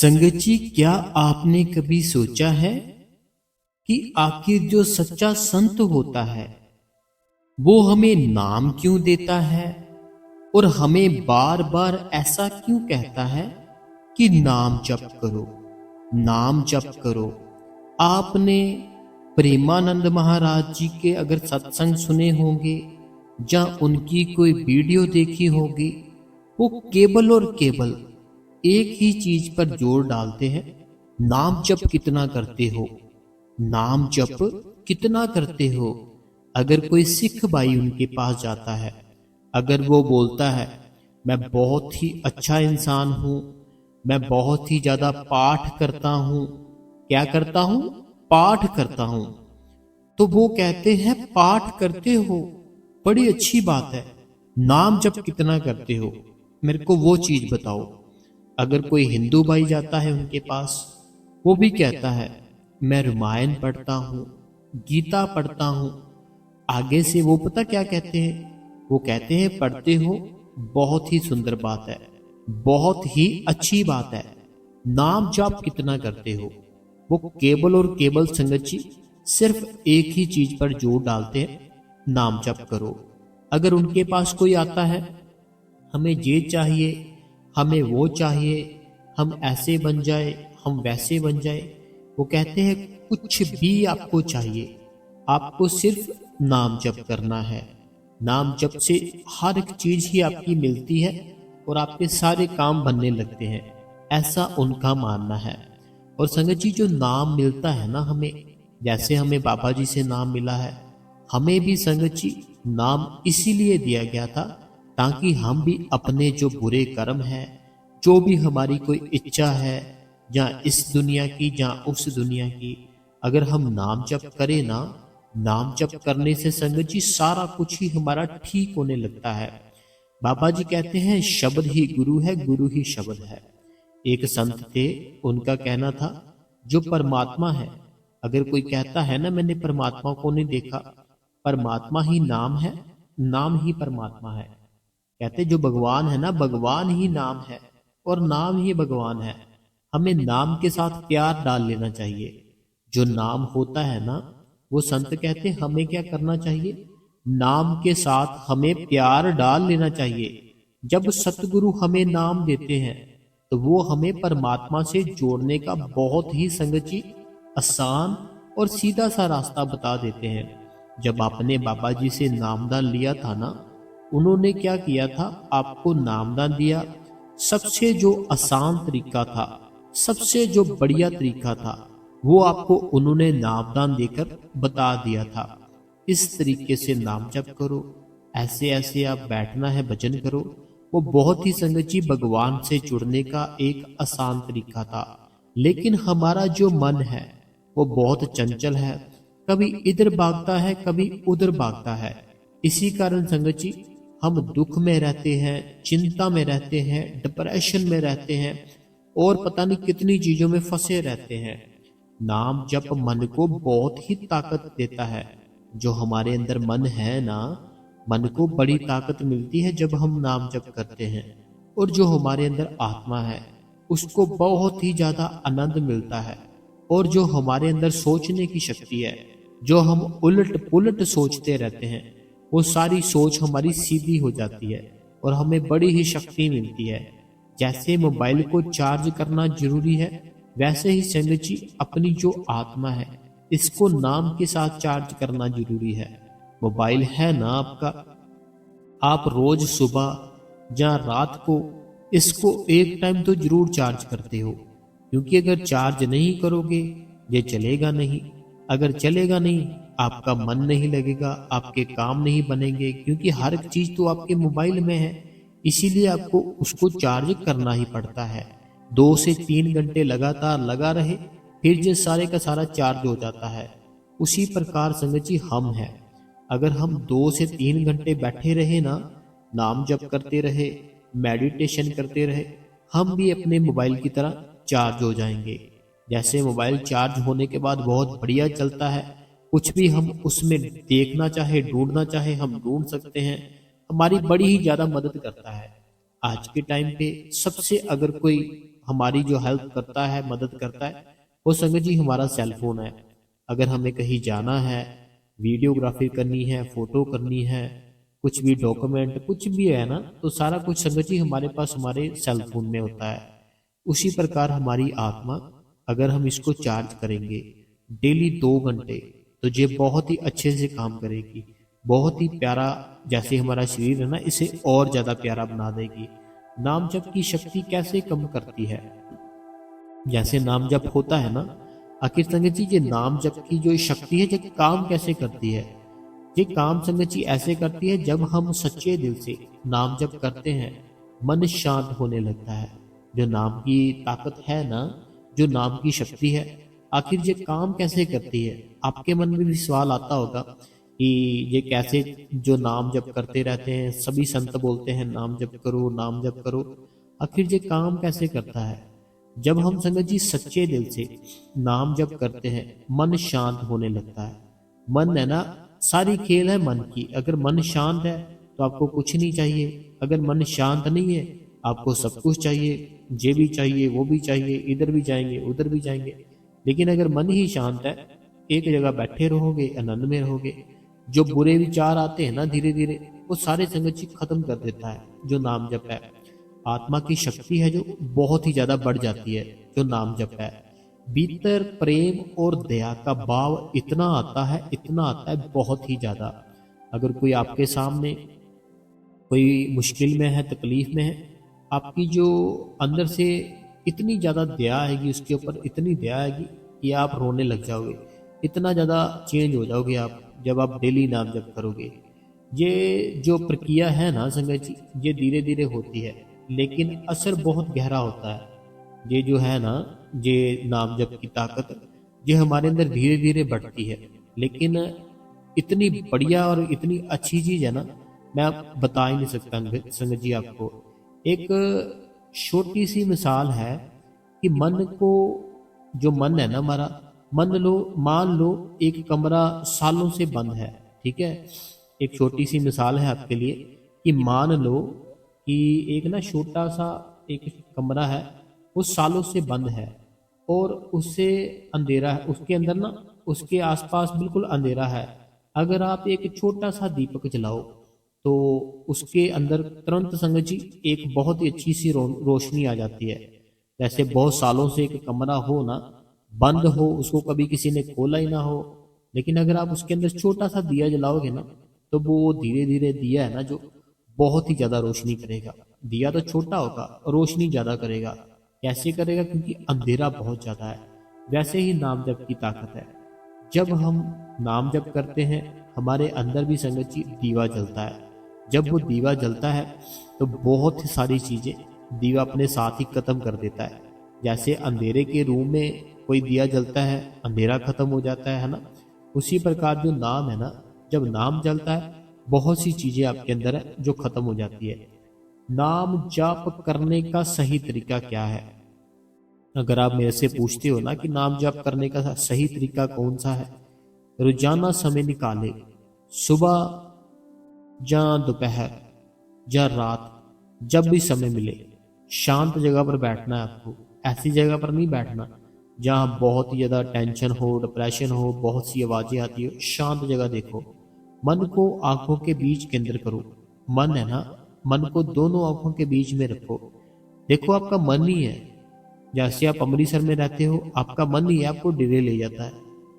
संगत जी, क्या आपने कभी सोचा है कि आखिर जो सच्चा संत होता है वो हमें नाम क्यों देता है और हमें बार बार ऐसा क्यों कहता है कि नाम जप करो, नाम जप करो। आपने प्रेमानंद महाराज जी के अगर सत्संग सुने होंगे या उनकी कोई वीडियो देखी होगी, वो केवल और केवल एक ही चीज पर जोर डालते हैं, नाम जप कितना करते हो, नाम जप कितना करते हो। अगर कोई सिख भाई उनके पास जाता है, अगर वो बोलता है मैं बहुत ही अच्छा इंसान हूं, मैं बहुत ही ज्यादा पाठ करता हूं, क्या करता हूं, पाठ करता हूं, तो वो कहते हैं पाठ करते हो, बड़ी अच्छी बात है, नाम जप कितना करते हो, मेरे को वो चीज बताओ। अगर कोई हिंदू भाई जाता है उनके पास, वो भी कहता है मैं रामायण पढ़ता हूँ, गीता पढ़ता हूँ। आगे से वो पता क्या कहते हैं, वो कहते हैं पढ़ते हो, बहुत ही सुंदर बात है, बहुत ही अच्छी बात है, नाम जाप कितना करते हो। वो केवल और केवल संगत जी सिर्फ एक ही चीज पर जोर डालते हैं, नाम जप करो। अगर उनके पास कोई आता है, हमें ये चाहिए, हमें वो चाहिए, हम ऐसे बन जाए, हम वैसे बन जाए, वो कहते हैं कुछ भी आपको चाहिए, आपको सिर्फ नाम जप करना है। नाम जप से हर एक चीज ही आपकी मिलती है और आपके सारे काम बनने लगते हैं, ऐसा उनका मानना है। और संगत जी, जो नाम मिलता है ना हमें, जैसे हमें बाबा जी से नाम मिला है, हमें भी संगत जी नाम इसीलिए दिया गया था ताकि हम भी अपने जो बुरे कर्म है, जो भी हमारी कोई इच्छा है, या इस दुनिया की या उस दुनिया की, अगर हम नाम जप करें ना, नाम जप करने से संगत जी सारा कुछ ही हमारा ठीक होने लगता है। बाबा जी कहते हैं शब्द ही गुरु है, गुरु ही शब्द है। एक संत थे, उनका कहना था जो परमात्मा है, अगर कोई कहता है ना मैंने परमात्मा को नहीं देखा, परमात्मा ही नाम है, नाम ही परमात्मा है। कहते जो भगवान है ना, भगवान ही नाम है और नाम ही भगवान है। हमें नाम के साथ प्यार डाल लेना चाहिए। जो नाम होता है ना, वो संत कहते हमें क्या करना चाहिए, नाम के साथ हमें प्यार डाल लेना चाहिए। जब सतगुरु हमें नाम देते हैं तो वो हमें परमात्मा से जोड़ने का बहुत ही संगत जी आसान और सीधा सा रास्ता बता देते हैं। जब आपने बाबा जी से नामदान लिया था ना, उन्होंने क्या किया था, आपको नामदान दिया। सबसे जो आसान तरीका था, सबसे जो बढ़िया तरीका था, वो आपको उन्होंने नामदान देकर बता दिया था। इस तरीके से नाम जप करो, ऐसे ऐसे आप बैठना है, भजन करो। वो बहुत ही संगत जी भगवान से जुड़ने का एक आसान तरीका था। लेकिन हमारा जो मन है वो बहुत चंचल है, कभी इधर भागता है, कभी उधर भागता है। इसी कारण संगत जी हम दुख में रहते हैं, चिंता में रहते हैं, डिप्रेशन में रहते हैं और पता नहीं कितनी चीजों में फंसे रहते हैं। नाम जप मन को बहुत ही ताकत देता है। जो हमारे अंदर मन है ना, मन को बड़ी ताकत मिलती है जब हम नाम जप करते हैं। और जो हमारे अंदर आत्मा है उसको बहुत ही ज्यादा आनंद मिलता है। और जो हमारे अंदर सोचने की शक्ति है, जो हम उलट पुलट सोचते रहते हैं, वो सारी सोच हमारी सीधी हो जाती है और हमें बड़ी ही शक्ति मिलती है। जैसे मोबाइल को चार्ज करना जरूरी है, वैसे ही संगत जी अपनी जो आत्मा है इसको नाम के साथ चार्ज करना जरूरी है। मोबाइल है ना आपका, आप रोज सुबह या रात को इसको एक टाइम तो जरूर चार्ज करते हो, क्योंकि अगर चार्ज नहीं करोगे ये चलेगा नहीं। अगर चलेगा नहीं, आपका मन नहीं लगेगा, आपके काम नहीं बनेंगे, क्योंकि हर एक चीज तो आपके मोबाइल में है। इसीलिए आपको उसको चार्ज करना ही पड़ता है। 2 से 3 घंटे लगातार लगा रहे, फिर ये सारे का सारा चार्ज हो जाता है। उसी प्रकार संगत जी हम हैं, अगर हम 2 से 3 घंटे बैठे रहे ना, नाम जप करते रहे, मेडिटेशन करते रहे, हम भी अपने मोबाइल की तरह चार्ज हो जाएंगे। जैसे मोबाइल चार्ज होने के बाद बहुत बढ़िया चलता है, कुछ भी हम उसमें देखना चाहे, ढूंढना चाहे, हम ढूंढ सकते हैं, हमारी बड़ी ही ज्यादा मदद करता है। आज के टाइम पे सबसे अगर कोई हमारी जो हेल्प करता है, मदद करता है, वो संगत जी हमारा सेल फोन है। अगर हमें कहीं जाना है, वीडियोग्राफी करनी है, फोटो करनी है, कुछ भी डॉक्यूमेंट कुछ भी है ना, तो सारा कुछ संगत जी हमारे पास हमारे सेल फोन में होता है। उसी प्रकार हमारी आत्मा, अगर हम इसको चार्ज करेंगे डेली 2 घंटे, तो ये बहुत ही अच्छे से काम करेगी, बहुत ही प्यारा, जैसे हमारा शरीर है ना, इसे और ज्यादा प्यारा बना देगी। नाम जप की शक्ति कैसे कम करती है? जैसे नाम जप होता है ना, आखिर संगत जी ये नाम जप की जो शक्ति है, ये काम कैसे करती है? ये काम संगत जी ऐसे करती है, जब हम सच्चे दिल से नाम जप करते हैं, मन शांत होने लगता है। जो नाम की ताकत है ना, जो नाम की शक्ति है, आखिर ये काम कैसे करती है? आपके मन में भी सवाल आता होगा कि ये कैसे, जो नाम जप करते रहते हैं, सभी संत बोलते हैं नाम जप करो, नाम जप करो, आखिर ये काम कैसे करता है? जब हम संगत जी सच्चे दिल से नाम जप करते हैं, मन शांत होने लगता है। मन है ना, सारी खेल है मन की। अगर मन शांत है तो आपको कुछ नहीं चाहिए, अगर मन शांत नहीं है आपको सब कुछ चाहिए, ये भी चाहिए, वो भी चाहिए, इधर भी जाएंगे, उधर भी जाएंगे। लेकिन अगर मन ही शांत है, एक जगह बैठे रहोगे, आनंद में रहोगे। जो बुरे विचार आते हैं ना, धीरे धीरे वो सारे संगत जी खत्म कर देता है जो नाम जप है। आत्मा की शक्ति है जो बहुत ही ज्यादा बढ़ जाती है जो नाम जप है। भीतर प्रेम और दया का भाव इतना आता है, इतना आता है, बहुत ही ज्यादा। अगर कोई आपके सामने कोई मुश्किल में है, तकलीफ में है, आपकी जो अंदर से इतनी ज्यादा दया आएगी उसके ऊपर, इतनी दया आएगी कि आप रोने लग जाओगे। इतना ज्यादा चेंज हो जाओगे आप जब आप डेली नाम जप करोगे। ये जो प्रक्रिया है ना संगत जी, ये धीरे धीरे होती है, लेकिन असर बहुत गहरा होता है। ये जो है ना, ये नाम जप की ताकत, ये हमारे अंदर धीरे धीरे बढ़ती है। लेकिन इतनी बढ़िया और इतनी अच्छी चीज है ना, मैं आप बता ही नहीं सकता संगत जी आपको। एक छोटी सी मिसाल है कि मन को, जो मन है ना हमारा, मान लो एक कमरा सालों से बंद है, ठीक है। एक छोटी सी मिसाल है आपके लिए कि मान लो कि एक ना छोटा सा एक कमरा है, वो सालों से बंद है और उससे अंधेरा है, उसके अंदर ना, उसके आसपास बिल्कुल अंधेरा है। अगर आप एक छोटा सा दीपक जलाओ तो उसके अंदर तुरंत संगत जी एक बहुत ही अच्छी सी रोशनी आ जाती है। जैसे बहुत सालों से एक कमरा हो ना, बंद हो, उसको कभी किसी ने खोला ही ना हो, लेकिन अगर आप उसके अंदर छोटा सा दिया जलाओगे ना, तो वो धीरे धीरे दिया है ना जो बहुत ही ज्यादा रोशनी करेगा। दिया तो छोटा होगा, रोशनी ज्यादा करेगा। कैसे करेगा? क्योंकि अंधेरा बहुत ज्यादा है। वैसे ही नाम जप की ताकत है। जब हम नाम जप करते हैं, हमारे अंदर भी संगत जी दीवा जलता है। जब वो दीवा जलता है तो बहुत सारी चीजें दीवा अपने साथ ही खत्म कर देता है। जैसे अंधेरे के रूम में कोई दिया जलता है, अंधेरा खत्म हो जाता है ना, उसी प्रकार जो नाम है ना, जब नाम जलता है, बहुत सी चीजें आपके अंदर है जो खत्म हो जाती है। नाम जाप करने का सही तरीका क्या है? अगर आप मेरे से पूछते हो ना कि नाम जाप करने का सही तरीका कौन सा है, रोजाना समय निकाले, सुबह या दोपहर या रात, जब भी समय मिले, शांत जगह पर बैठना है आपको। ऐसी जगह पर नहीं बैठना जहाँ बहुत ही ज्यादा टेंशन हो, डिप्रेशन हो, बहुत सी आवाजें आती हो। शांत जगह देखो, मन को आंखों के बीच केंद्र करो। मन है ना, मन को दोनों आंखों के बीच में रखो। देखो आपका मन ही है। जैसे आप अमृतसर में रहते हो, आपका मन ही है आपको दिल्ली ले जाता है,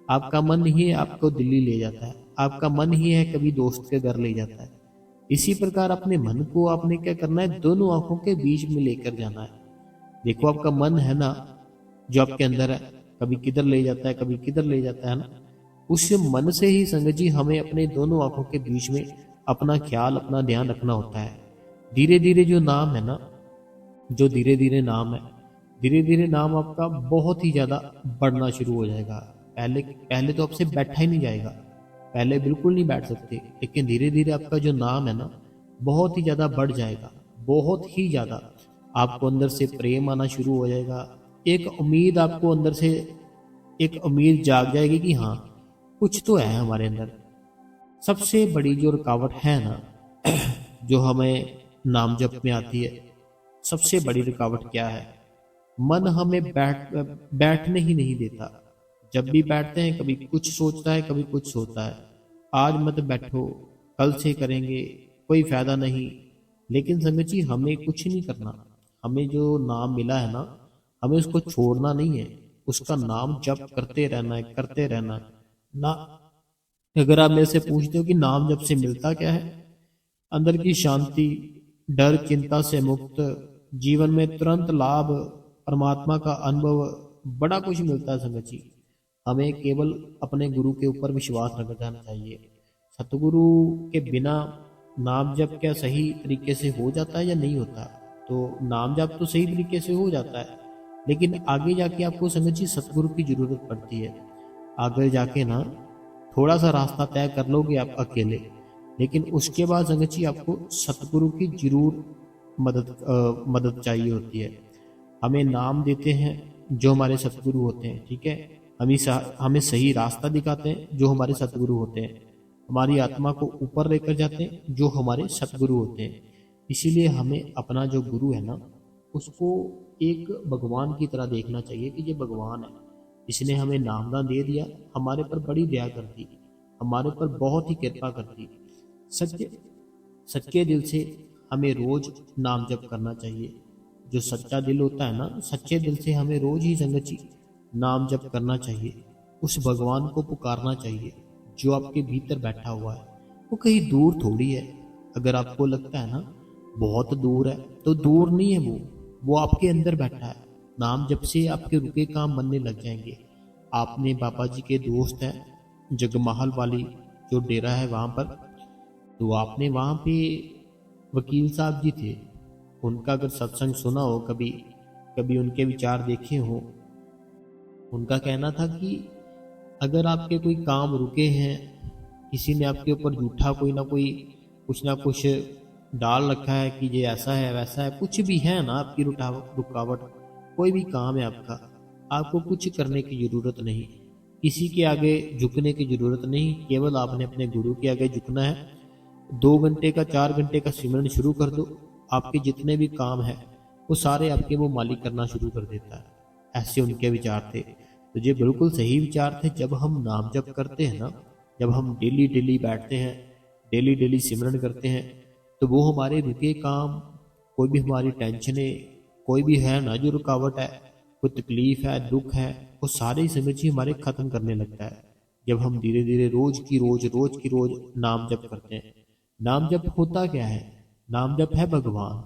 आपका मन ही है आपको दिल्ली ले जाता है, आपका मन ही है कभी दोस्त के घर ले जाता है। इसी प्रकार अपने मन को आपने क्या करना है, दोनों आंखों के बीच में लेकर जाना है। देखो आपका मन है ना, जो आपके अंदर है, कभी किधर ले जाता है, कभी किधर ले जाता है ना। उस मन से ही संगत जी हमें अपने दोनों आंखों के बीच में अपना ख्याल, अपना ध्यान रखना होता है। धीरे धीरे जो नाम है ना, जो धीरे धीरे नाम है, धीरे धीरे नाम आपका बहुत ही ज्यादा बढ़ना शुरू हो जाएगा। पहले पहले तो आपसे बैठा ही नहीं जाएगा, पहले बिल्कुल नहीं बैठ सकते, लेकिन धीरे धीरे आपका जो नाम है ना, बहुत ही ज्यादा बढ़ जाएगा, बहुत ही ज्यादा। आपको अंदर से प्रेम आना शुरू हो जाएगा। एक उम्मीद आपको अंदर से, एक उम्मीद जाग जाएगी कि हाँ कुछ तो है हमारे अंदर। सबसे बड़ी जो रुकावट है ना जो हमें नाम जप में आती है, सबसे बड़ी रुकावट क्या है? मन हमें बैठने ही नहीं देता। जब भी बैठते हैं कभी कुछ सोचता है, कभी कुछ सोचता है। आज मत बैठो, कल से करेंगे, कोई फायदा नहीं। लेकिन संगत जी, हमें कुछ नहीं करना। हमें जो नाम मिला है ना, हमें उसको छोड़ना नहीं है। उसका नाम जप करते रहना है, करते रहना है ना। अगर आप मेरे से पूछते हो कि नाम जप से मिलता क्या है, अंदर की शांति, डर चिंता से मुक्त, जीवन में तुरंत लाभ, परमात्मा का अनुभव, बड़ा कुछ मिलता है संगत जी। हमें केवल अपने गुरु के ऊपर विश्वास रख जाना चाहिए। सतगुरु के बिना नाम जप क्या सही तरीके से हो जाता है या नहीं होता? तो नाम जप तो सही तरीके से हो जाता है, लेकिन आगे जाके आपको संगत जी सतगुरु की जरूरत पड़ती है। आगे जाके ना थोड़ा सा रास्ता तय कर लोगे आप अकेले, लेकिन उसके बाद संगत जी आपको सतगुरु की जरूर मदद चाहिए होती है। हमें नाम देते हैं जो हमारे सतगुरु होते हैं, ठीक है। हमें सही रास्ता दिखाते हैं जो हमारे सतगुरु होते हैं। हमारी आत्मा को ऊपर लेकर जाते हैं जो हमारे सतगुरु होते हैं। इसीलिए हमें अपना जो गुरु है ना, उसको एक भगवान की तरह देखना चाहिए कि ये भगवान है। इसने हमें नामदान दे दिया, हमारे पर बड़ी दया कर दी, हमारे पर बहुत ही कृपा कर दी। सच्चे सच्चे दिल से हमें रोज नाम जप करना चाहिए। जो सच्चा दिल होता है ना, सच्चे दिल से हमें रोज ही संगत जी नाम जप करना चाहिए। उस भगवान को पुकारना चाहिए जो आपके भीतर बैठा हुआ है। वो कहीं दूर थोड़ी है। अगर आपको लगता है ना बहुत दूर है, तो दूर नहीं है, वो आपके अंदर बैठा है। नाम जप से आपके रुके काम बनने लग जाएंगे। आपने बाबा जी के दोस्त हैं जगमहल वाली जो डेरा है वहाँ पर, तो आपने वहाँ पे वकील साहब जी थे, उनका अगर सत्संग सुना हो, कभी कभी उनके विचार देखे हो। उनका कहना था कि अगर आपके कोई काम रुके हैं, किसी ने आपके ऊपर झूठा कोई ना कुछ डाल रखा है कि ये ऐसा है वैसा है, कुछ भी है ना आपकी रुकावट, कोई भी काम है आपका, आपको कुछ करने की जरूरत नहीं, किसी के आगे झुकने की जरूरत नहीं। केवल आपने अपने गुरु के आगे झुकना है। 2 घंटे का 4 घंटे का सिमरन शुरू कर दो, आपके जितने भी काम है वो सारे आपके वो मालिक करना शुरू कर देता है। ऐसे उनके विचार थे। तो ये बिल्कुल सही विचार थे। जब हम नाम जप करते हैं ना, जब हम डेली डेली बैठते हैं, डेली डेली सिमरन करते हैं, तो वो हमारे रुके काम, कोई भी हमारी टेंशनें, कोई भी है ना जो रुकावट है, कोई तकलीफ है, दुख है, वो सारे समझ ही हमारे खत्म करने लगता है। जब हम धीरे धीरे रोज की रोज नाम जप करते हैं। नाम जप होता क्या है? नाम जप है भगवान।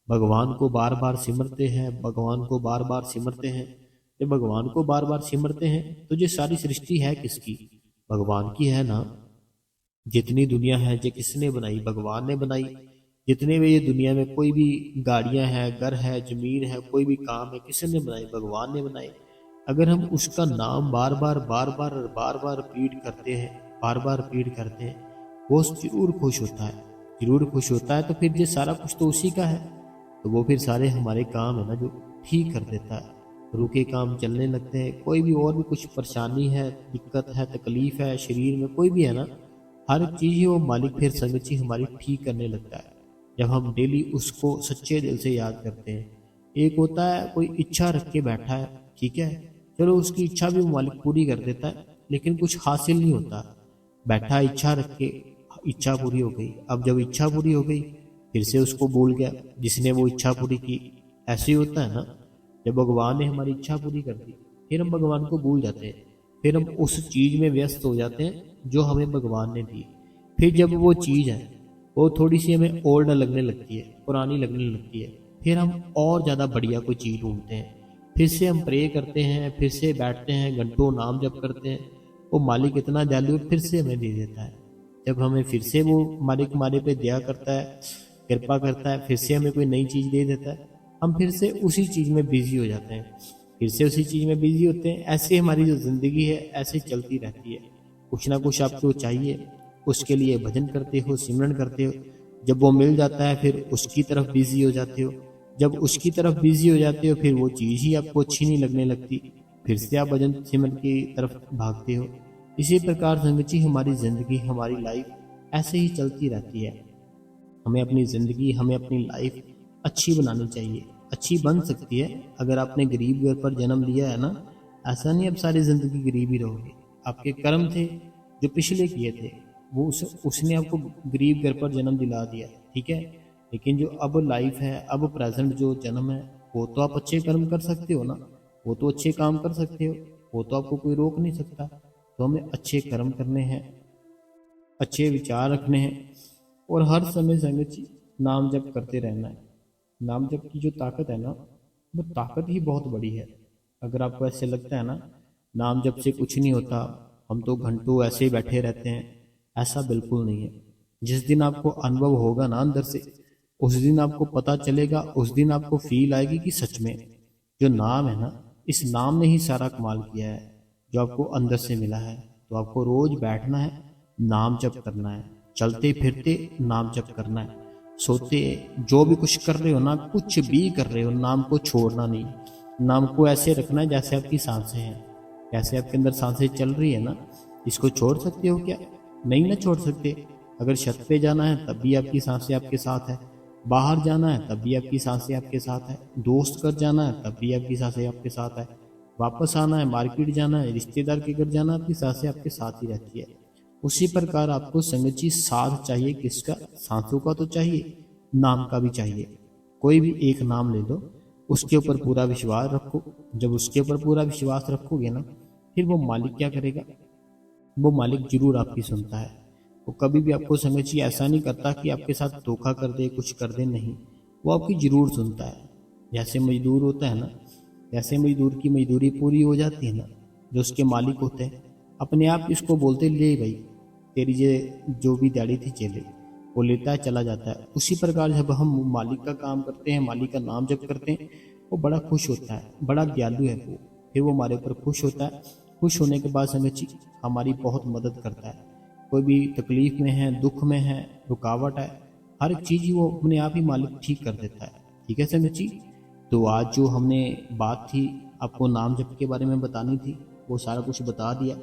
भगवान को बार बार सिमरते हैं, भगवान को बार बार सिमरते हैं। जब भगवान को बार बार सिमरते हैं तो ये सारी सृष्टि है किसकी? भगवान की है ना। जितनी दुनिया है ये किसने बनाई? भगवान ने बनाई। जितने भी ये दुनिया में कोई भी गाड़ियां हैं, घर है, जमीन है, कोई भी काम है, किसने बनाई? भगवान ने बनाई। अगर हम उसका नाम बार बार रिपीट करते हैं, बार बार रिपीट करते हैं, वो जरूर खुश होता है, जरूर खुश होता है। तो फिर ये सारा कुछ तो उसी का है। तो वो फिर सारे हमारे काम है ना जो ठीक कर देता है। रुके काम चलने लगते हैं। कोई भी और भी कुछ परेशानी है, दिक्कत है, तकलीफ है, शरीर में कोई भी है ना, हर चीज ही वो मालिक फिर संगत जी हमारी ठीक करने लगता है। जब हम डेली उसको सच्चे दिल से याद करते हैं। एक होता है कोई इच्छा रख के बैठा है, ठीक है, चलो उसकी इच्छा भी वो मालिक पूरी कर देता है, लेकिन कुछ हासिल नहीं होता। बैठा इच्छा रख के, इच्छा पूरी हो गई। अब जब इच्छा पूरी हो गई फिर से उसको भूल गया जिसने वो इच्छा पूरी की। ऐसे ही होता है ना। जब भगवान ने हमारी इच्छा पूरी कर दी, फिर हम भगवान को भूल जाते हैं। फिर हम उस चीज में व्यस्त हो जाते हैं जो हमें भगवान ने दी। फिर जब वो चीज है वो थोड़ी सी हमें ओल्ड लगने लगती है, पुरानी लगने लगती है, फिर हम और ज्यादा बढ़िया कोई चीज ढूंढते हैं। फिर से हम प्रे करते हैं, फिर से बैठते हैं, घंटों नाम जप करते हैं। वो मालिक इतना दयालु फिर से हमें दे देता है। जब हमें फिर से वो मालिक हमारे पे दया करता है, कृपा करता है, फिर से हमें कोई नई चीज दे देता है, हम फिर से उसी चीज में बिजी हो जाते हैं, फिर से उसी चीज में बिजी होते हैं। ऐसे हमारी जो जिंदगी है ऐसे चलती रहती है। कुछ ना कुछ आपको चाहिए, उसके लिए भजन करते हो, सिमरन करते हो। जब वो मिल जाता है फिर उसकी तरफ बिजी हो जाते हो। जब उसकी तरफ बिजी हो जाते हो फिर वो चीज ही आपको अच्छी नहीं लगने लगती, फिर से आप भजन सिमरन की तरफ भागते हो। इसी प्रकार संगत जी हमारी जिंदगी, हमारी लाइफ ऐसे ही चलती रहती है। हमें अपनी ज़िंदगी, हमें अपनी लाइफ अच्छी बनानी चाहिए, अच्छी बन सकती है अगर आपने गरीब घर पर जन्म लिया है ना। ऐसा नहीं अब सारी जिंदगी गरीब ही रहोगे। आपके कर्म थे जो पिछले किए थे, वो उसने आपको गरीब घर पर जन्म दिला दिया, ठीक है। लेकिन जो अब लाइफ है, अब प्रेजेंट जो जन्म है, वो तो आप अच्छे कर्म कर सकते हो ना, वो तो अच्छे काम कर सकते हो, वो तो आपको कोई रोक नहीं सकता। तो हमें अच्छे कर्म करने हैं, अच्छे विचार रखने हैं, और हर समय संगत जी नाम जप करते रहना है। नाम जप की जो ताकत है ना, वो ताकत ही बहुत बड़ी है। अगर आपको ऐसे लगता है ना नाम जप से कुछ नहीं होता, हम तो घंटों ऐसे ही बैठे रहते हैं, ऐसा बिल्कुल नहीं है। जिस दिन आपको अनुभव होगा ना अंदर से, उस दिन आपको पता चलेगा, उस दिन आपको फील आएगी कि सच में जो नाम है ना, इस नाम ने ही सारा कमाल किया है जो आपको अंदर से मिला है। तो आपको रोज बैठना है, नाम जप करना है, चलते फिरते नाम जप करना है, सोते जो भी कुछ कर रहे हो ना, कुछ भी कर रहे हो, नाम को छोड़ना नहीं। नाम को ऐसे रखना है जैसे आपकी सांसें हैं, जैसे आपके अंदर सांसें चल रही है ना। इसको छोड़ सकते हो क्या? नहीं ना छोड़ सकते। अगर छत पे जाना है तब भी आपकी सांसें आपके साथ है, बाहर जाना है तब भी आपकी सांसें आपके साथ है, दोस्त घर जाना है तब भी आपकी सांसें आपके साथ है, वापस आना है, मार्केट जाना है, रिश्तेदार के घर जाना है, आपकी सांसें आपके साथ ही रहती है। उसी प्रकार आपको संगत जी साथ चाहिए, किसका? सांसों का तो चाहिए, नाम का भी चाहिए। कोई भी एक नाम ले लो, उसके ऊपर पूरा विश्वास रखो। जब उसके ऊपर पूरा विश्वास रखोगे ना, फिर वो मालिक क्या करेगा? वो मालिक जरूर आपकी सुनता है। वो कभी भी आपको संगत जी ऐसा नहीं करता कि आपके साथ धोखा कर दे, कुछ कर दे, नहीं, वो आपकी जरूर सुनता है। जैसे मजदूर होता है ना, जैसे मजदूर की मजदूरी पूरी हो जाती है ना, जो उसके मालिक होते हैं अपने आप इसको बोलते ले भाई तेरी जो भी दिहाड़ी थी चले, वो लेता है चला जाता है। उसी प्रकार जब हम मालिक का काम करते हैं, मालिक का नाम जप करते हैं, वो बड़ा खुश होता है, बड़ा दयालु है वो, फिर वो हमारे ऊपर खुश होता है। खुश होने के बाद संगत जी हमारी बहुत मदद करता है। कोई भी तकलीफ में है, दुख में है, रुकावट है, हर एक चीज़ ही वो अपने आप ही मालिक ठीक कर देता है। ठीक है संगत जी। तो आज जो हमने बात थी, आपको नाम जप के बारे में बतानी थी, वो सारा कुछ बता दिया।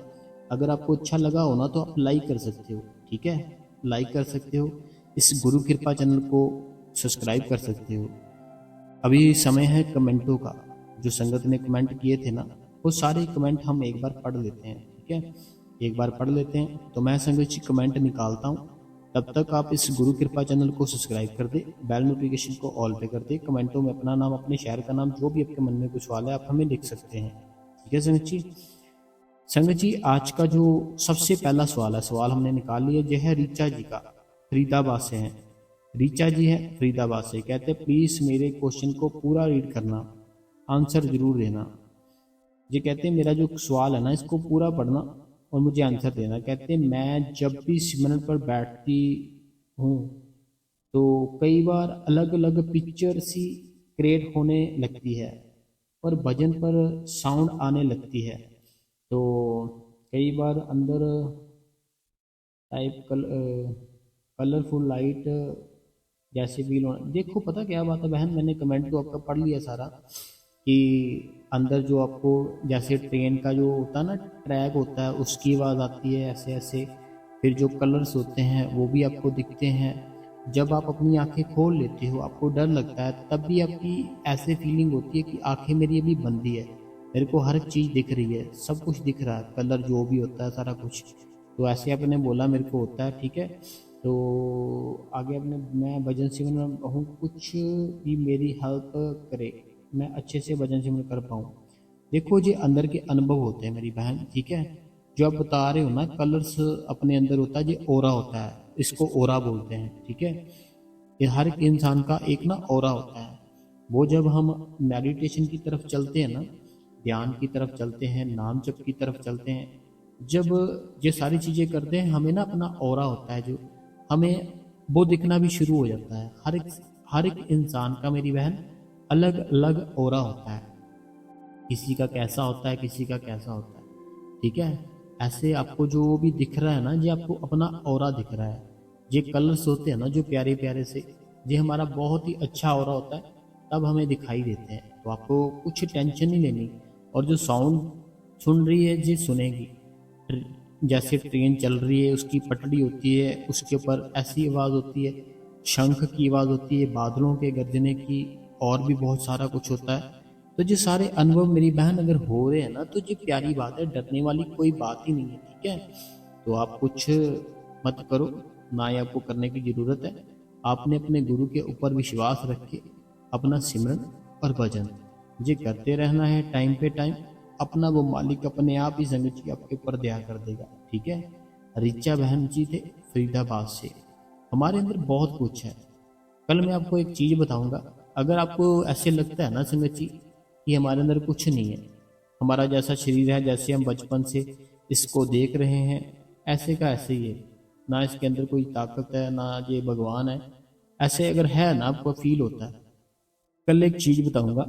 अगर आपको अच्छा लगा हो ना तो आप लाइक कर सकते हो, ठीक है, लाइक कर सकते हो। इस गुरु कृपा चैनल को सब्सक्राइब कर सकते हो। अभी समय है कमेंटों का। जो संगत ने कमेंट किए थे ना, वो सारे कमेंट हम एक बार पढ़ लेते हैं, ठीक है, एक बार पढ़ लेते हैं। तो मैं संगत जी कमेंट निकालता हूँ, तब तक आप इस गुरु कृपा चैनल को सब्सक्राइब कर दे, बेल नोटिफिकेशन को ऑल पे कर दे। कमेंटों में अपना नाम, अपने शहर का नाम, जो भी आपके मन में कुछ सवाल है आप हमें लिख सकते हैं, ठीक है संगत जी। संगत जी आज का जो सबसे पहला सवाल है, सवाल हमने निकाल लिया, जो है रीचा जी का, फरीदाबाद से हैं। रीचा जी है फरीदाबाद से, कहते हैं प्लीज मेरे क्वेश्चन को पूरा रीड करना, आंसर जरूर देना। ये कहते हैं मेरा जो सवाल है ना, इसको पूरा पढ़ना और मुझे आंसर देना। कहते हैं मैं जब भी सिमरन पर बैठती हूँ तो कई बार अलग अलग पिक्चर सी क्रिएट होने लगती है और भजन पर साउंड आने लगती है। तो कई बार अंदर टाइप कलरफुल लाइट जैसे फील होना। देखो पता क्या बात है बहन, मैंने कमेंट तो आपका पढ़ लिया सारा, कि अंदर जो आपको जैसे ट्रेन का जो होता है ना, ट्रैक होता है, उसकी आवाज़ आती है ऐसे ऐसे। फिर जो कलर्स होते हैं वो भी आपको दिखते हैं। जब आप अपनी आंखें खोल लेते हो, आपको डर लगता है, तब भी आपकी ऐसे फीलिंग होती है कि आंखें मेरी अभी बंदी है, मेरे को हर चीज़ दिख रही है, सब कुछ दिख रहा है, कलर जो भी होता है सारा कुछ। तो ऐसे आपने बोला मेरे को होता है, ठीक है। तो आगे अपने मैं भजन सिमरन में हूँ, कुछ भी मेरी हेल्प करे, मैं अच्छे से भजन सिमरन कर पाऊँ। देखो जी अंदर के अनुभव होते हैं मेरी बहन, ठीक है। जो आप बता रहे हो ना कलर्स अपने अंदर होता है, ये ओरा होता है, इसको ओरा बोलते हैं, ठीक है। ये हर एक इंसान का एक ना ओरा होता है। वो जब हम मेडिटेशन की तरफ चलते हैं ना, ध्यान की तरफ चलते हैं, नाम जप की तरफ चलते हैं, जब ये सारी चीज़ें करते हैं, हमें ना अपना ओरा होता है जो हमें वो दिखना भी शुरू हो जाता है। हर एक इंसान का मेरी बहन अलग अलग ओरा होता है, किसी का कैसा होता है, किसी का कैसा होता है, ठीक है। ऐसे आपको जो भी दिख रहा है ना, ये आपको अपना ऑरा दिख रहा है। ये कलर्स होते हैं ना जो प्यारे प्यारे से, ये हमारा बहुत ही अच्छा ऑरा होता है, तब हमें दिखाई देते हैं। तो आपको कुछ टेंशन नहीं लेनी। और जो साउंड सुन रही है ये सुनेगी, जैसे ट्रेन चल रही है, उसकी पटड़ी होती है, उसके ऊपर ऐसी आवाज़ होती है, शंख की आवाज़ होती है, बादलों के गरजने की, और भी बहुत सारा कुछ होता है। तो ये सारे अनुभव मेरी बहन अगर हो रहे हैं ना, तो ये प्यारी बात है, डरने वाली कोई बात ही नहीं है। ठीक है, तो आप कुछ मत करो, ना ही आपको करने की जरूरत है। आपने अपने गुरु के ऊपर विश्वास रख के अपना सिमरन और भजन ये करते रहना है टाइम पे टाइम। अपना वो मालिक अपने आप ही संगत जी आपके ऊपर दया कर देगा। ठीक है, रिचा बहन जी थे फरीदाबाद से। हमारे अंदर बहुत कुछ है। कल मैं आपको एक चीज बताऊंगा। अगर आपको ऐसे लगता है ना संगत जी कि हमारे अंदर कुछ नहीं है, हमारा जैसा शरीर है, जैसे हम बचपन से इसको देख रहे हैं, ऐसे का ऐसे ही है, ना इसके अंदर कोई ताकत है, ना ये भगवान है, ऐसे अगर है ना आपको फील होता है, कल एक चीज बताऊंगा,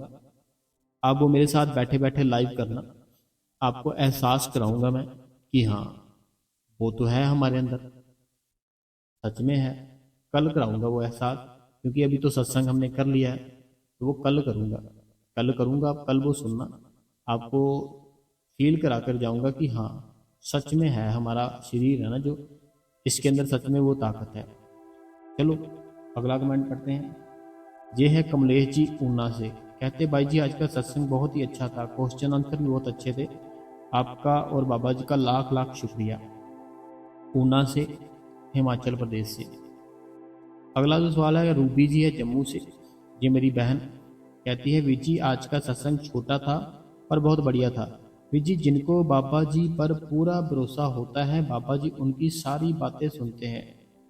आप वो मेरे साथ बैठे बैठे लाइव करना। आपको एहसास कराऊंगा मैं कि हाँ वो तो है हमारे अंदर, सच में है। कल कराऊंगा वो एहसास, क्योंकि अभी तो सत्संग हमने कर लिया है, तो वो कल करूंगा। कल करूंगा, आप कल वो सुनना, आपको फील करा कर जाऊंगा कि हाँ सच में है, हमारा शरीर है ना जो, इसके अंदर सच में वो ताकत है। चलो अगला कमेंट पढ़ते हैं। ये है कमलेश जी ऊना से, कहते भाई जी आज का सत्संग बहुत ही अच्छा था, क्वेश्चन आंसर भी बहुत अच्छे थे, आपका और बाबा जी का लाख लाख शुक्रिया। ऊना से, हिमाचल प्रदेश से। अगला जो सवाल है रूबी जी है जम्मू से। ये मेरी बहन कहती है वीर जी आज का सत्संग छोटा था पर बहुत बढ़िया था। वीर जी जिनको बाबा जी पर पूरा भरोसा होता है, बाबा जी उनकी सारी बातें सुनते हैं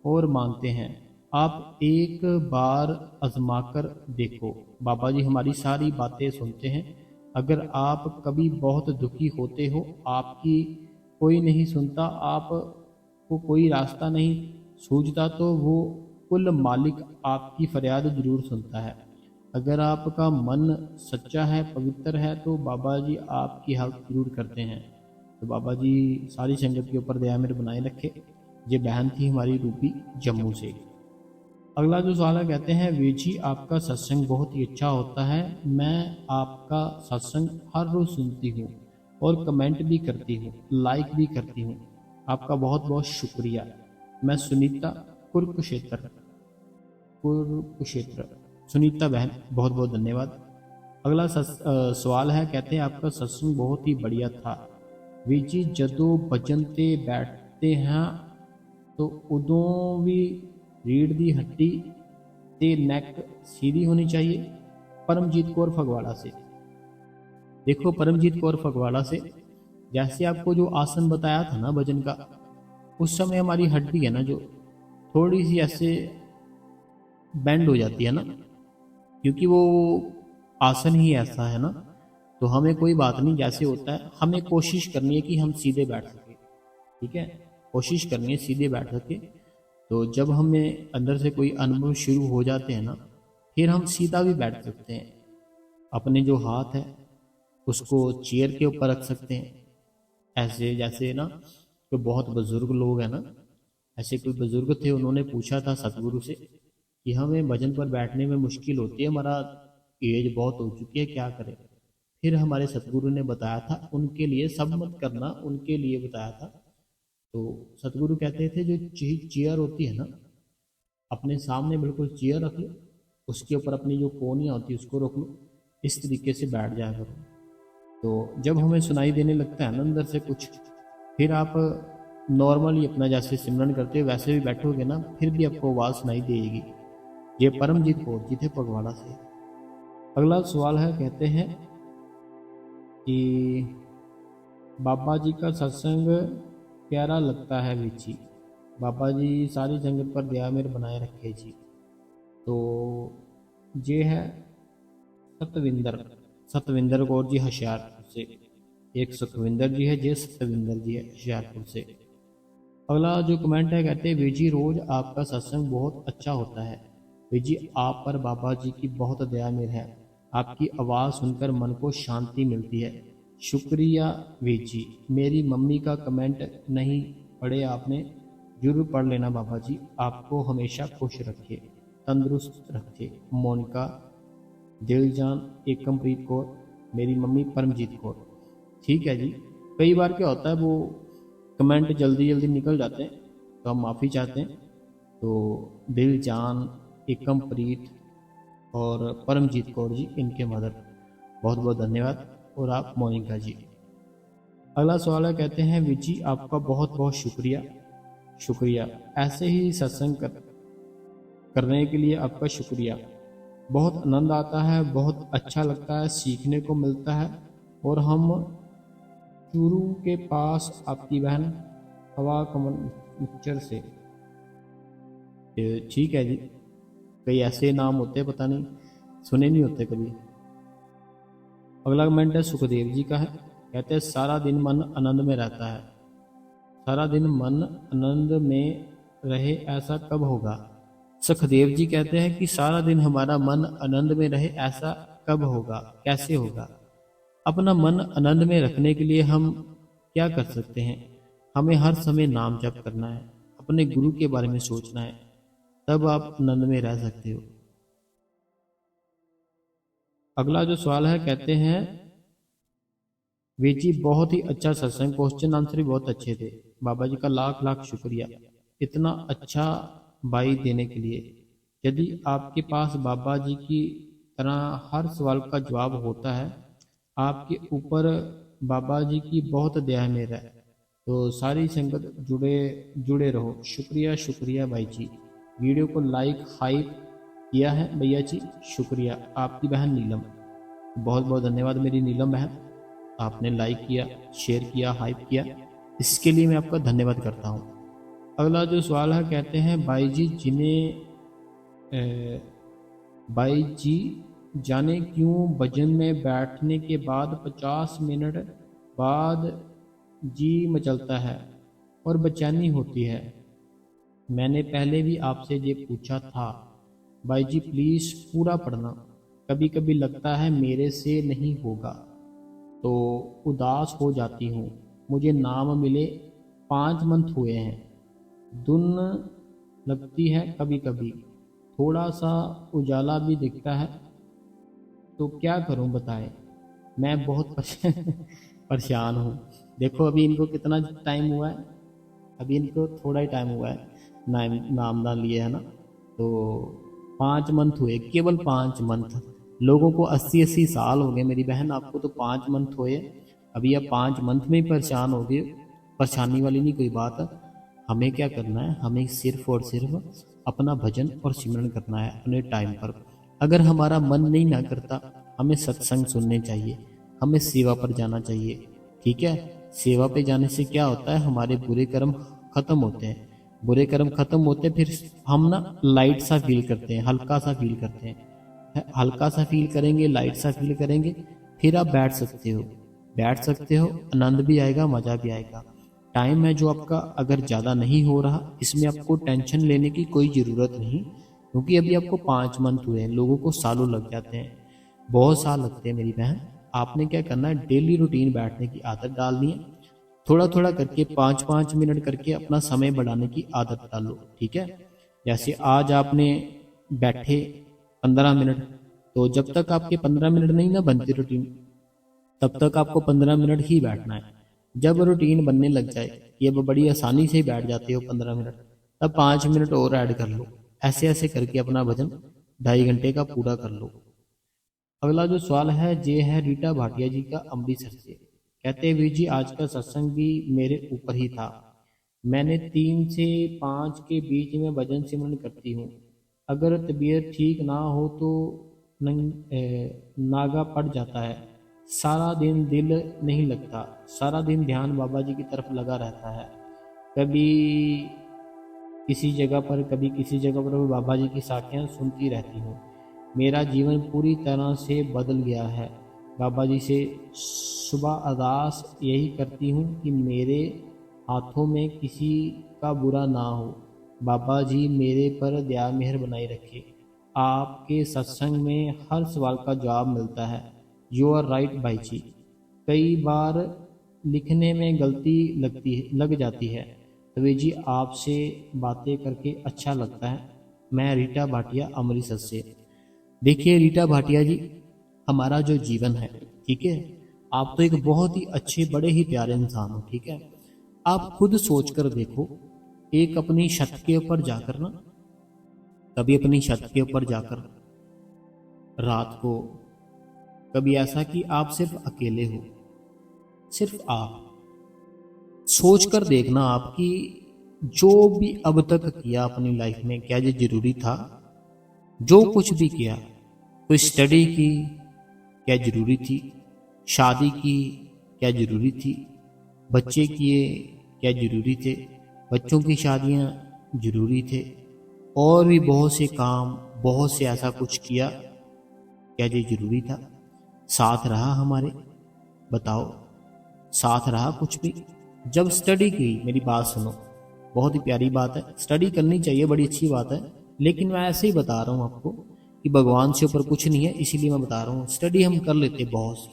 और मानते हैं। आप एक बार आजमाकर देखो, बाबा जी हमारी सारी बातें सुनते हैं। अगर आप कभी बहुत दुखी होते हो, आपकी कोई नहीं सुनता, आप को कोई रास्ता नहीं सूझता, तो वो कुल मालिक आपकी फरियाद जरूर सुनता है। अगर आपका मन सच्चा है, पवित्र है, तो बाबा जी आपकी हेल्प जरूर करते हैं। तो बाबा जी सारी संगत के ऊपर दया मेरे बनाए रखे। ये बहन थी हमारी रूपी जम्मू से। अगला जो सवाल है कहते हैं वीर जी आपका सत्संग बहुत ही अच्छा होता है, मैं आपका सत्संग हर रोज सुनती हूँ और कमेंट भी करती हूँ, लाइक भी करती हूँ। आपका बहुत बहुत शुक्रिया। मैं सुनीता कुरुक्षेत्र, कुरुक्षेत्र। सुनीता बहन बहुत बहुत धन्यवाद। अगला सवाल है कहते हैं आपका सत्संग बहुत ही बढ़िया था ਵੀਰ जी, ਜਦੋਂ भजन ते बैठते हैं तो उदों भी रीढ़ दी हड्डी ते नैक सीधी होनी चाहिए। परमजीत कौर फगवाड़ा से। देखो परमजीत कौर फगवाड़ा से, जैसे आपको जो आसन बताया था ना भजन का, उस समय हमारी हड्डी है ना जो थोड़ी सी ऐसे बेंड हो जाती है ना, क्योंकि वो आसन ही ऐसा है ना। तो हमें कोई बात नहीं, जैसे होता है हमें कोशिश करनी है कि हम सीधे बैठ सके। ठीक है, कोशिश करनी है सीधे बैठ सके। तो जब हमें अंदर से कोई अनुभव शुरू हो जाते हैं ना, फिर हम सीधा भी बैठ सकते हैं। अपने जो हाथ है उसको चेयर के ऊपर रख सकते हैं, ऐसे जैसे ना तो बहुत बुजुर्ग लोग हैं ना, ऐसे कोई बुजुर्ग थे, उन्होंने पूछा था सतगुरु से कि हमें भजन पर बैठने में मुश्किल होती है, हमारा एज बहुत हो चुकी है, क्या करें। फिर हमारे सतगुरु ने बताया था उनके लिए, सब मत करना, उनके लिए बताया था। तो सतगुरु कहते थे जो चेयर होती है ना, अपने सामने बिल्कुल चेयर रख लो, उसके ऊपर अपनी जो कोनियाँ होती है उसको रख लो, इस तरीके से बैठ जाया करो। तो जब हमें सुनाई देने लगता है ना अंदर से कुछ, फिर आप नॉर्मली अपना जैसे सिमरन करते हो वैसे भी बैठोगे ना, फिर भी आपको आवाज़ सुनाई देगी। ये परमजीत कौर जी थे फगवाड़ा से। अगला सवाल है कहते हैं कि बाबा जी का सत्संग प्यारा लगता है वीर जी, बाबा जी सारी संगत पर दया मेर बनाए रखे जी। तो ये है सतविंदर, सतविंदर कौर जी होशियारपुर से। एक सुखविंदर जी है, जे सतविंदर जी है होशियारपुर से। अगला जो कमेंट है कहते हैं वीर जी रोज आपका सत्संग बहुत अच्छा होता है, वीर जी आप पर बाबा जी की बहुत दया मेर है, आपकी आवाज़ सुनकर मन को शांति मिलती है। शुक्रिया वीर जी। मेरी मम्मी का कमेंट नहीं पढ़े आपने, जरूर पढ़ लेना बाबा जी, आपको हमेशा खुश रखे, तंदुरुस्त रखे। मोनिका, दिलजान, एकमप्रीत कौर, मेरी मम्मी परमजीत कौर। ठीक है जी, कई बार क्या होता है वो कमेंट जल्दी जल्दी निकल जाते हैं, तो हम माफ़ी चाहते हैं। तो दिलजान, एकमप्रीत, और परमजीत कौर जी इनके मदर, बहुत बहुत धन्यवाद। और आप मोनिका जी। अगला सवाल है, कहते हैं विज जी आपका बहुत बहुत शुक्रिया। शुक्रिया, ऐसे ही सत्संग करने के लिए आपका शुक्रिया। बहुत आनंद आता है, बहुत अच्छा लगता है, सीखने को मिलता है। और हम चूरू के पास आपकी बहन हवा कमल मिक्सचर से। ये ठीक है जी, कई ऐसे नाम होते हैं, पता नहीं सुने नहीं होते कभी। अगला कमेंट है सुखदेव जी का है, कहते हैं सारा दिन मन आनंद में रहता है। सारा दिन मन आनंद में रहे ऐसा कब होगा? सुखदेव जी कहते हैं कि सारा दिन हमारा मन आनंद में रहे ऐसा कब होगा, कैसे होगा? अपना मन आनंद में रखने के लिए हम क्या कर सकते हैं? हमें हर समय नाम जप करना है, अपने गुरु के बारे में सोचना है, तब आप आनंद में रह सकते हो। अगला जो सवाल है, कहते हैं वे जी बहुत ही अच्छा सत्संग, क्वेश्चन आंसर भी बहुत अच्छे थे। बाबा जी का लाख लाख शुक्रिया इतना अच्छा बाई देने के लिए। यदि आपके पास बाबा जी की तरह हर सवाल का जवाब होता है, आपके ऊपर बाबा जी की बहुत दया मेरा है। तो सारी संगत जुड़े जुड़े रहो। शुक्रिया शुक्रिया भाई जी। वीडियो को लाइक हाइप किया है भैया जी, शुक्रिया। आपकी बहन नीलम, बहुत बहुत धन्यवाद मेरी नीलम बहन, आपने लाइक किया, शेयर किया, हाइप किया, इसके लिए मैं आपका धन्यवाद करता हूँ। अगला जो सवाल है, कहते हैं भाई जी भाई जी जाने क्यों भजन में बैठने के बाद 50 मिनट बाद जी मचलता है और बेचैनी होती है। मैंने पहले भी आपसे ये पूछा था। भाई जी प्लीज़ पूरा पढ़ना, कभी कभी लगता है मेरे से नहीं होगा तो उदास हो जाती हूँ। मुझे नाम मिले 5 मंथ हुए हैं, धुन लगती है कभी कभी, थोड़ा सा उजाला भी दिखता है, तो क्या करूं बताएं। मैं बहुत परेशान हूँ। देखो अभी इनको कितना टाइम हुआ है, अभी इनको थोड़ा ही टाइम हुआ है नाम ना लिए है ना, तो 5 मंथ हुए, केवल 5 मंथ। लोगों को 80-80 साल हो गए मेरी बहन, आपको तो 5 मंथ हुए, अभी आप 5 मंथ में ही परेशान हो गए। परेशानी वाली नहीं कोई बात। हमें क्या करना है, हमें सिर्फ और सिर्फ अपना भजन और सिमरन करना है अपने टाइम पर। अगर हमारा मन नहीं ना करता, हमें सत्संग सुनने चाहिए, हमें सेवा पर जाना चाहिए। ठीक है, सेवा पे जाने से क्या होता है, हमारे बुरे कर्म खत्म होते हैं। बुरे कर्म खत्म होते हैं, फिर हम ना लाइट सा फील करते हैं, हल्का सा फील करते हैं। हल्का सा फील करेंगे, लाइट सा फील करेंगे, फिर आप बैठ सकते हो, बैठ सकते हो, आनंद भी आएगा, मजा भी आएगा। टाइम है जो आपका अगर ज़्यादा नहीं हो रहा, इसमें आपको टेंशन लेने की कोई ज़रूरत नहीं, क्योंकि अभी आपको 5 मंथ हुए हैं, लोगों को सालों लग जाते हैं, बहुत साल लगते हैं मेरी बहन। आपने क्या करना है, डेली रूटीन बैठने की आदत डालनी है, थोड़ा थोड़ा करके 5-5 मिनट करके अपना समय बढ़ाने की आदत डालो। ठीक है, जैसे आज आपने बैठे 15 मिनट, तो जब तक आपके 15 मिनट नहीं ना बनती रूटीन, तब तक आपको 15 मिनट ही बैठना है। जब रूटीन बनने लग जाए, ये बड़ी आसानी से ही बैठ जाते हो 15 मिनट, तब 5 मिनट और ऐड कर लो। ऐसे ऐसे करके अपना भजन 2.5 घंटे का पूरा कर लो। अगला जो सवाल है ये है रीटा भाटिया जी का अमृतसर से, कहते हैं वीर जी आज का सत्संग भी मेरे ऊपर ही था। मैंने 3 से 5 के बीच में भजन सिमरन करती हूँ। अगर तबीयत ठीक ना हो तो नागा पड़ जाता है। सारा दिन दिल नहीं लगता, सारा दिन ध्यान बाबा जी की तरफ लगा रहता है। कभी किसी जगह पर, कभी किसी जगह पर मैं बाबा जी की साखियाँ सुनती रहती हूँ। मेरा जीवन पूरी तरह से बदल गया है। बाबा जी से सुबह अरदास यही करती हूँ कि मेरे हाथों में किसी का बुरा ना हो। बाबा जी मेरे पर दया मेहर बनाई रखे। आपके सत्संग में हर सवाल का जवाब मिलता है। यू आर राइट भाई जी। कई बार लिखने में गलती लग जाती है, तभी जी आपसे बातें करके अच्छा लगता है। मैं रीटा भाटिया अमृतसर से। देखिए रीटा भाटिया जी, हमारा जो जीवन है, ठीक है, आप तो एक बहुत ही अच्छे बड़े ही प्यारे इंसान हो। ठीक है, आप खुद सोच कर देखो, एक अपनी छत के ऊपर जाकर ना, कभी अपनी छत के ऊपर जाकर रात को कभी ऐसा कि आप सिर्फ अकेले हो, सिर्फ आप सोच कर देखना आपकी जो भी अब तक किया अपनी लाइफ में, क्या ये जरूरी था? जो कुछ भी किया, कोई स्टडी की, क्या जरूरी थी? शादी की, क्या जरूरी थी? बच्चे किए, क्या जरूरी थे? बच्चों की शादियां जरूरी थे? और भी बहुत से काम, बहुत से ऐसा कुछ किया, क्या ये जरूरी था? साथ रहा हमारे? बताओ, साथ रहा कुछ भी? जब स्टडी की, मेरी बात सुनो, बहुत ही प्यारी बात है, स्टडी करनी चाहिए, बड़ी अच्छी बात है, लेकिन मैं ऐसे ही बता रहा हूँ आपको कि भगवान से ऊपर कुछ नहीं है, इसीलिए मैं बता रहा हूँ। स्टडी हम कर लेते बहुत सी,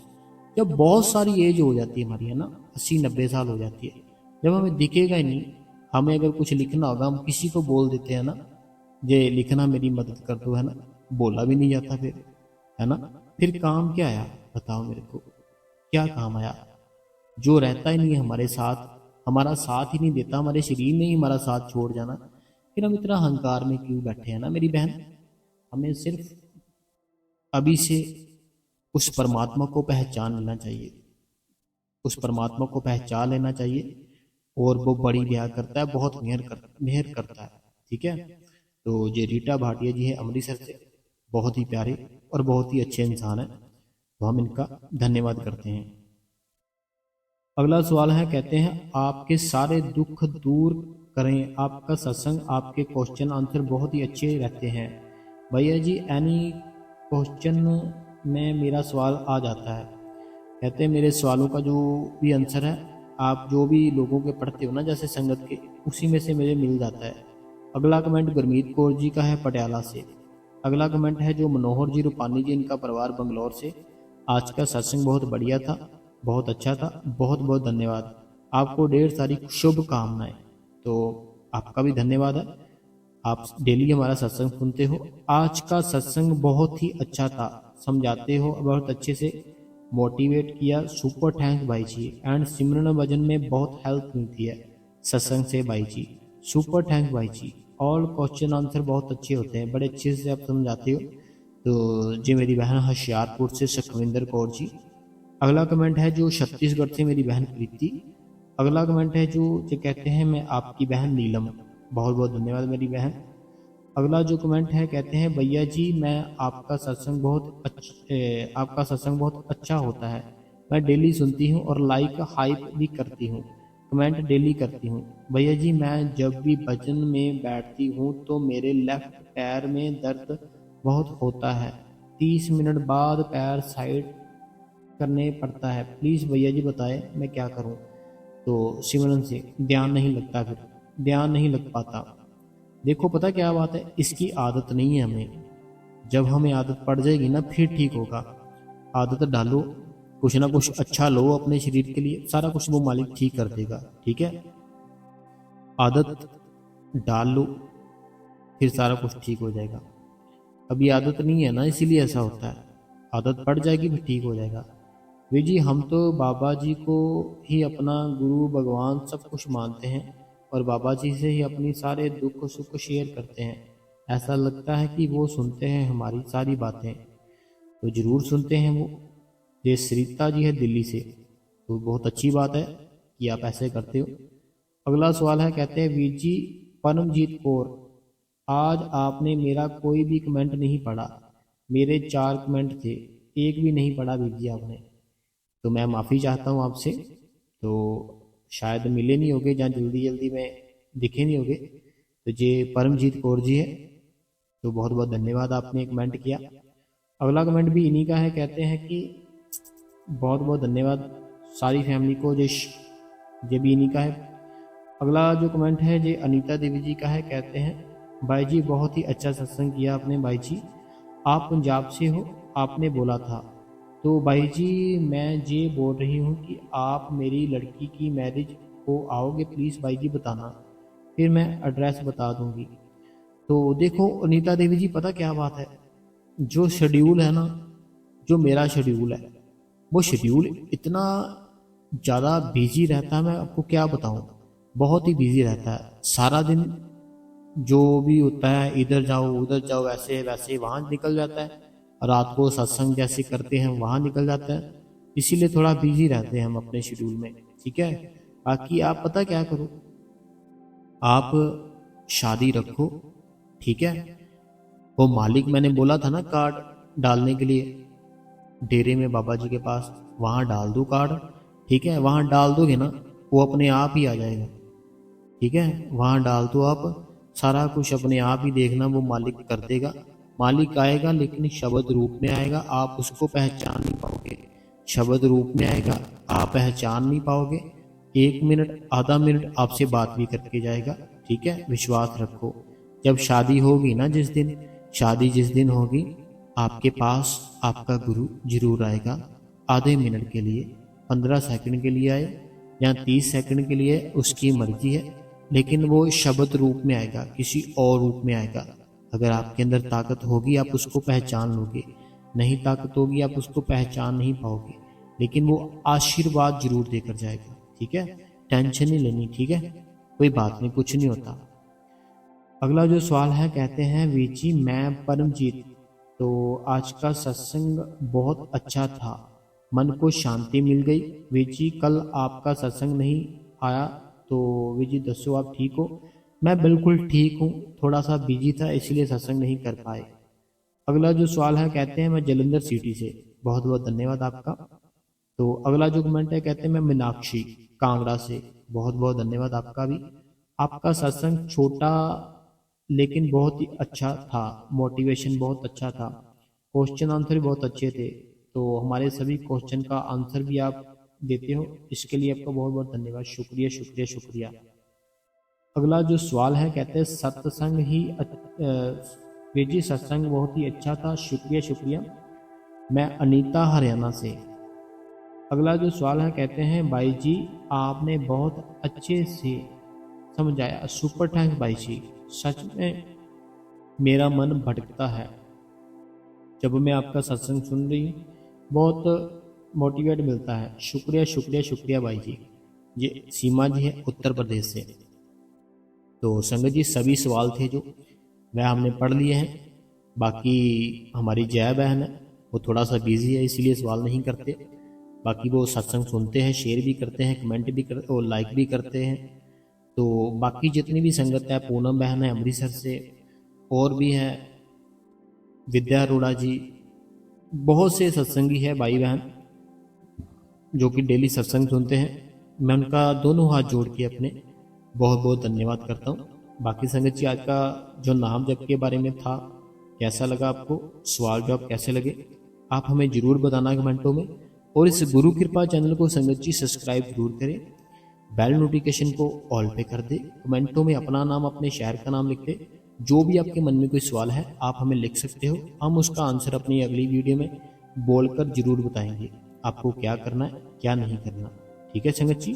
जब बहुत सारी एज हो जाती है हमारी, है ना, 80-90 साल हो जाती है, जब हमें दिखेगा ही नहीं, हमें अगर कुछ लिखना होगा, हम किसी को बोल देते हैं ना, ये लिखना मेरी मदद कर दो, है ना, बोला भी नहीं जाता फिर, है ना, फिर काम क्या आया? बताओ मेरे को, क्या काम आया? जो रहता ही नहीं है हमारे साथ, हमारा साथ ही नहीं देता, हमारे शरीर ने ही हमारा साथ छोड़ जाना, फिर हम इतना अहंकार में क्यों बैठे हैं ना मेरी बहन? हमें सिर्फ अभी से उस परमात्मा को पहचान लेना चाहिए, उस परमात्मा को पहचान लेना चाहिए, और वो बड़ी दया करता है, बहुत मेहर करता है। ठीक है, तो ये रीटा भाटिया जी है अमृतसर से, बहुत ही प्यारे और बहुत ही अच्छे इंसान है, तो हम इनका धन्यवाद करते हैं। अगला सवाल है, कहते हैं आपके सारे दुख दूर करें आपका सत्संग, आपके क्वेश्चन आंसर बहुत ही अच्छे रहते हैं। भैया जी, एनी क्वेश्चन में मेरा सवाल आ जाता है। कहते हैं मेरे सवालों का जो भी आंसर है, आप जो भी लोगों के पढ़ते हो ना, जैसे संगत के, उसी में से मुझे मिल जाता है। अगला कमेंट गुरमीत कौर जी का है पटियाला से। अगला कमेंट है जो मनोहर जी रूपानी जी, इनका परिवार बंगलौर से। आज का सत्संग बहुत बढ़िया था, बहुत अच्छा था, बहुत बहुत धन्यवाद, आपको ढेर सारी शुभकामनाएं। तो आपका भी धन्यवाद है, आप डेली हमारा सत्संग सुनते हो। आज का सत्संग बहुत ही अच्छा था, समझाते हो बहुत अच्छे से, मोटिवेट किया, सुपर थैंक्स भाई जी। एंड सिमरन भजन में बहुत हेल्प मिलती है सत्संग से भाई जी, सुपर थैंक्स भाई जी। ऑल क्वेश्चन आंसर बहुत अच्छे होते हैं, बड़े अच्छे से आप समझाते हो। तो जी मेरी बहन होशियारपुर से सुखविंदर कौर जी। अगला कमेंट है जो छत्तीसगढ़ से मेरी बहन प्रीति। अगला कमेंट है जो कहते हैं मैं आपकी बहन नीलम, बहुत बहुत धन्यवाद मेरी बहन। अगला जो कमेंट है, कहते हैं भैया जी मैं आपका सत्संग आपका सत्संग बहुत अच्छा होता है, मैं डेली सुनती हूँ और लाइक हाइप भी करती हूँ, कमेंट डेली करती हूँ। भैया जी मैं जब भी भजन में बैठती हूँ तो मेरे लेफ्ट पैर में दर्द बहुत होता है, 30 मिनट बाद पैर साइड करने पड़ता है, प्लीज़ भैया जी बताएं मैं क्या करूं? तो सिमरन से ध्यान नहीं लगता, फिर ध्यान नहीं लग पाता। देखो पता क्या बात है, इसकी आदत नहीं है हमें, जब हमें आदत पड़ जाएगी ना फिर ठीक होगा। आदत डालो, कुछ ना कुछ अच्छा लो अपने शरीर के लिए, सारा कुछ वो मालिक ठीक कर देगा। ठीक है, आदत डाल लो, फिर सारा कुछ ठीक हो जाएगा। अभी आदत नहीं है ना, इसीलिए ऐसा होता है, आदत पड़ जाएगी फिर ठीक हो जाएगा। वी जी हम तो बाबा जी को ही अपना गुरु भगवान सब कुछ मानते हैं, और बाबा जी से ही अपनी सारे दुख सुख शेयर करते हैं, ऐसा लगता है कि वो सुनते हैं हमारी सारी बातें। तो ज़रूर सुनते हैं वो। ये सरिता जी है दिल्ली से, तो बहुत अच्छी बात है कि आप ऐसे करते हो। अगला सवाल है, कहते हैं वीर जी परमजीत कौर, आज आपने मेरा कोई भी कमेंट नहीं पढ़ा, मेरे 4 कमेंट थे, एक भी नहीं पढ़ा वीर जी आपने, तो मैं माफ़ी चाहता हूँ आपसे। तो शायद मिले नहीं होगे, जहाँ जल्दी जल्दी में दिखे नहीं होगे। तो ये परमजीत कौर जी है, तो बहुत बहुत धन्यवाद, आपने कमेंट किया। अगला कमेंट भी इन्हीं का है, कहते हैं कि बहुत बहुत धन्यवाद सारी फैमिली को, ये भी इन्हीं का है। अगला जो कमेंट है ये अनीता देवी जी का है, कहते हैं भाई जी बहुत ही अच्छा सत्संग किया आपने भाई जी, आप पंजाब से हो, आपने बोला था। तो भाई जी मैं ये बोल रही हूँ कि आप मेरी लड़की की मैरिज को आओगे, प्लीज़ भाई जी बताना, फिर मैं एड्रेस बता दूंगी। तो देखो अनीता देवी जी, पता क्या बात है, जो शेड्यूल है ना, जो मेरा शेड्यूल है, वो शेड्यूल इतना ज़्यादा बिजी रहता है, मैं आपको क्या बताऊँ, बहुत ही बिजी रहता है सारा दिन। जो भी होता है, इधर जाओ उधर जाओ, ऐसे वैसे वहाँ निकल जाता है। रात को सत्संग जैसे करते हैं वहाँ निकल जाता है, इसीलिए थोड़ा बिजी रहते हैं हम अपने शेड्यूल में। ठीक है, बाकी आप पता क्या करो, आप शादी रखो। ठीक है, वो मालिक मैंने बोला था ना कार्ड डालने के लिए डेरे में बाबा जी के पास, वहाँ डाल दो कार्ड। ठीक है, वहाँ डाल दोगे ना वो अपने आप ही आ जाएगा। ठीक है, वहाँ डाल दो आप, सारा कुछ अपने आप ही देखना वो मालिक कर देगा। मालिक आएगा लेकिन शब्द रूप में आएगा, आप उसको पहचान नहीं पाओगे। शब्द रूप में आएगा, आप पहचान नहीं पाओगे। 1 मिनट आधा मिनट आपसे बात भी करके जाएगा। ठीक है, विश्वास रखो। जब शादी होगी ना, शादी जिस दिन होगी, आपके पास आपका गुरु जरूर आएगा। आधे मिनट के लिए, 15 सेकंड के लिए आए या 30 सेकंड के लिए, उसकी मर्जी है, लेकिन वो शब्द रूप में आएगा, किसी और रूप में आएगा। अगर आपके अंदर ताकत होगी आप उसको पहचान लोगे, नहीं ताकत होगी आप उसको पहचान नहीं पाओगे, लेकिन वो आशीर्वाद जरूर देकर जाएगा। ठीक है, टेंशन नहीं लेनी। ठीक है, कोई बात नहीं, कुछ नहीं होता। अगला जो सवाल है, कहते हैं वीर जी मैं परमजीत, तो आज का सत्संग बहुत अच्छा था, मन को शांति मिल गई। वीर जी कल आपका सत्संग नहीं आया तो वीर जी दसो आप ठीक हो? मैं बिल्कुल ठीक हूँ, थोड़ा सा बिजी था इसलिए सत्संग नहीं कर पाए। अगला जो सवाल है, कहते हैं मैं जलंधर सिटी से, बहुत बहुत धन्यवाद आपका। तो अगला जो कमेंट है, कहते हैं मैं मीनाक्षी कांगड़ा से, बहुत बहुत धन्यवाद आपका भी। आपका सत्संग छोटा लेकिन बहुत ही अच्छा था, मोटिवेशन बहुत अच्छा था, क्वेश्चन आंसर भी बहुत अच्छे थे, तो हमारे सभी क्वेश्चन का आंसर भी आप देते हो, इसके लिए आपका बहुत बहुत धन्यवाद। शुक्रिया शुक्रिया शुक्रिया। अगला जो सवाल है, कहते हैं सत्संग ही वीर जी सत्संग बहुत ही अच्छा था, शुक्रिया शुक्रिया। मैं अनीता हरियाणा से। अगला जो सवाल है, कहते हैं भाई जी आपने बहुत अच्छे से समझाया, सुपर थैंक्स भाई जी। सच में मेरा मन भटकता है जब मैं आपका सत्संग सुन रही हूँ, बहुत मोटिवेट मिलता है। शुक्रिया शुक्रिया शुक्रिया भाई जी। ये सीमा जी है उत्तर प्रदेश से। तो संगत जी सभी सवाल थे जो वह हमने पढ़ लिए हैं। बाकी हमारी जया बहन है, वो थोड़ा सा बिजी है इसलिए सवाल नहीं करते, बाकी वो सत्संग सुनते हैं, शेयर भी करते हैं, कमेंट भी करते और लाइक भी करते हैं। तो बाकी जितनी भी संगत है, पूनम बहन है अमृतसर से, और भी हैं विद्या अरोड़ा जी, बहुत से सत्संगी है भाई बहन जो कि डेली सत्संग सुनते हैं। मैं उनका दोनों हाथ जोड़ के अपने बहुत बहुत धन्यवाद करता हूँ। बाकी संगत जी आज का जो नाम जप के बारे में था, कैसा लगा आपको, सवाल जवाब कैसे लगे, आप हमें जरूर बताना कमेंटों में। और इस गुरु कृपा चैनल को संगत जी सब्सक्राइब जरूर करें, बेल नोटिफिकेशन को ऑल पे कर दे, कमेंटों में अपना नाम अपने शहर का नाम लिख दे। जो भी आपके मन में कोई सवाल है आप हमें लिख सकते हो, हम उसका आंसर अपनी अगली वीडियो में बोलकर जरूर बताएंगे आपको क्या करना है क्या नहीं करना। ठीक है संगत जी,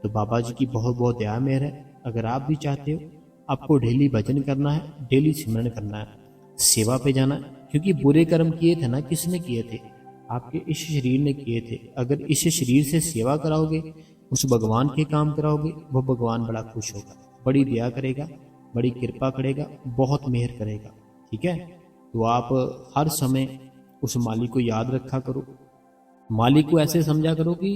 तो बाबा जी की बहुत बहुत दया मेहर है। अगर आप भी चाहते हो, आपको डेली भजन करना है, डेली सिमरन करना है, सेवा पे जाना है, क्योंकि बुरे कर्म किए थे ना, किसने किए थे? आपके इस शरीर ने किए थे। अगर इस शरीर से सेवा कराओगे, उस भगवान के काम कराओगे, वो भगवान बड़ा खुश होगा, बड़ी दया करेगा, बड़ी कृपा करेगा, बहुत मेहर करेगा। ठीक है, तो आप हर समय उस मालिक को याद रखा करो। मालिक को ऐसे समझा करो कि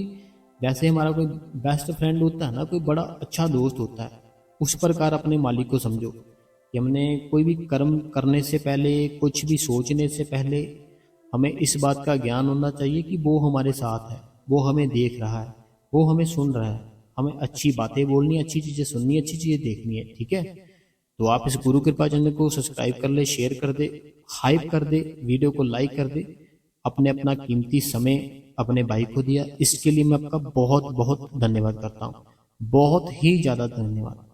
जैसे हमारा कोई बेस्ट फ्रेंड होता है ना, कोई बड़ा अच्छा दोस्त होता है, उस प्रकार अपने मालिक को समझो कि हमने कोई भी कर्म करने से पहले, कुछ भी सोचने से पहले हमें इस बात का ज्ञान होना चाहिए कि वो हमारे साथ है, वो हमें देख रहा है, वो हमें सुन रहा है। हमें अच्छी बातें बोलनी है, अच्छी चीज़ें सुननी है, अच्छी चीज़ें देखनी है। ठीक है, तो आप इस गुरु कृपा चैनल को सब्सक्राइब कर ले, शेयर कर दे, हाइप कर दे, वीडियो को लाइक कर दे। अपने अपना कीमती समय अपने भाई को दिया, इसके लिए मैं आपका बहुत बहुत धन्यवाद करता हूँ, बहुत ही ज़्यादा धन्यवाद।